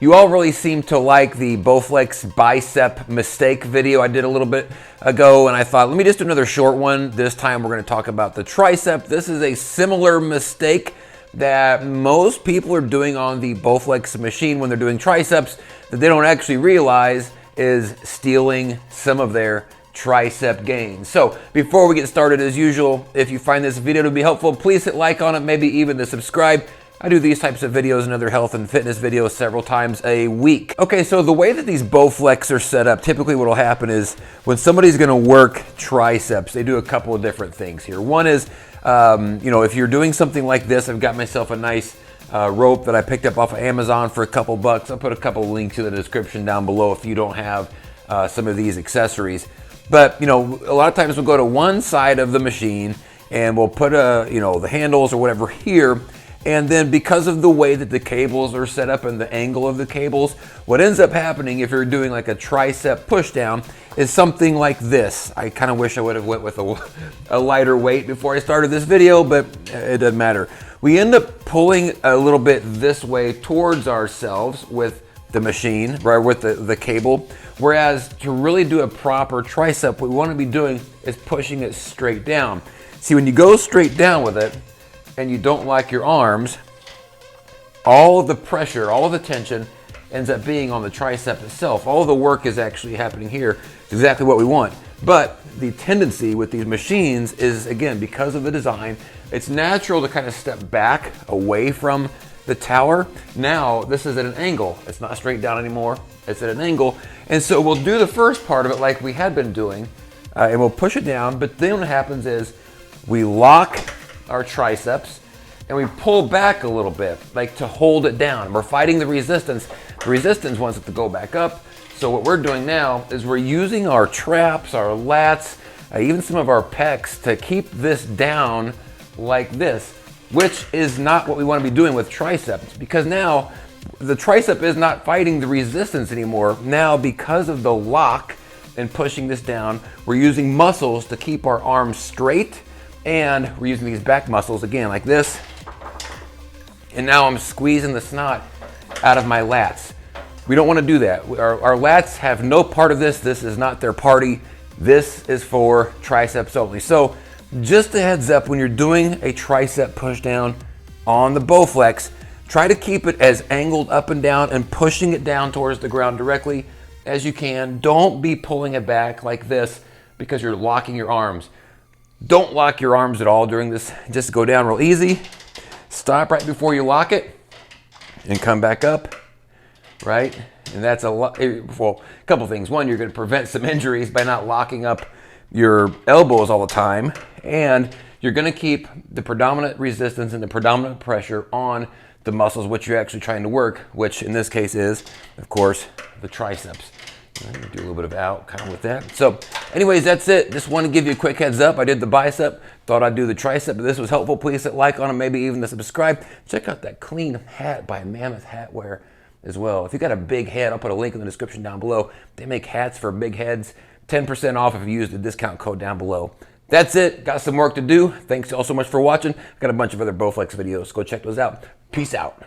You all really seem to like the Bowflex bicep mistake video I did a little bit ago, and I thought, let me just do another short one. This time we're going to talk about the tricep. This is a similar mistake that most people are doing on the Bowflex machine when they're doing triceps that they don't actually realize is stealing some of their tricep gains. So before we get started, as usual, if you find this video to be helpful, please hit like on it, maybe even the subscribe. I do these types of videos and other health and fitness videos several times a week. Okay, so the way that these Bowflex are set up, typically what will happen is when somebody's gonna work triceps, they do a couple of different things here. One is, if you're doing something like this, I've got myself a nice rope that I picked up off of Amazon for a couple bucks. I'll put a couple of links in the description down below if you don't have some of these accessories. But, a lot of times we'll go to one side of the machine and we'll put the handles or whatever here. And then because of the way that the cables are set up and the angle of the cables, what ends up happening if you're doing like a tricep push down is something like this. I kind of wish I would have went with a lighter weight before I started this video, but it doesn't matter. We end up pulling a little bit this way towards ourselves with the machine, right, with the cable. Whereas to really do a proper tricep, what we want to be doing is pushing it straight down. See, when you go straight down with it and you don't like your arms, all of the pressure, all of the tension ends up being on the tricep itself. All of the work is actually happening here. It's exactly what we want. But the tendency with these machines is, again, because of the design, it's natural to kind of step back away from the tower. Now, this is at an angle. It's not straight down anymore. It's at an angle. And so we'll do the first part of it like we had been doing, and we'll push it down. But then what happens is we lock our triceps and we pull back a little bit, like to hold it down. And we're fighting the resistance. The resistance wants it to go back up. So what we're doing now is we're using our traps, our lats, even some of our pecs to keep this down like this, which is not what we want to be doing with triceps, because now the tricep is not fighting the resistance anymore. Now, because of the lock and pushing this down, we're using muscles to keep our arms straight, and we're using these back muscles again like this. And now I'm squeezing the snot out of my lats. We don't want to do that. Our lats have no part of this. This is not their party. This is for triceps only. So just a heads up, when you're doing a tricep push down on the Bowflex, try to keep it as angled up and down and pushing it down towards the ground directly as you can. Don't be pulling it back like this because you're locking your arms. Don't lock your arms at all during this. Just go down real easy. Stop right before you lock it and come back up, right? And that's well, a couple things. One, you're going to prevent some injuries by not locking up your elbows all the time, and you're going to keep the predominant resistance and the predominant pressure on the muscles which you're actually trying to work, which in this case is, of course, the triceps. Do a little bit of out kind of with that. So anyways, that's it. Just want to give you a quick heads up. I did the bicep, thought I'd do the tricep. If this was helpful, please hit like on it, maybe even the subscribe. Check out that clean hat by Mammoth Hatwear as well. If you got a big head, I'll put a link in the description down below. They make hats for big heads. 10% off if you use the discount code down below. That's it. Got some work to do. Thanks all so much for watching. Got a bunch of other Bowflex videos. Go check those out. Peace out.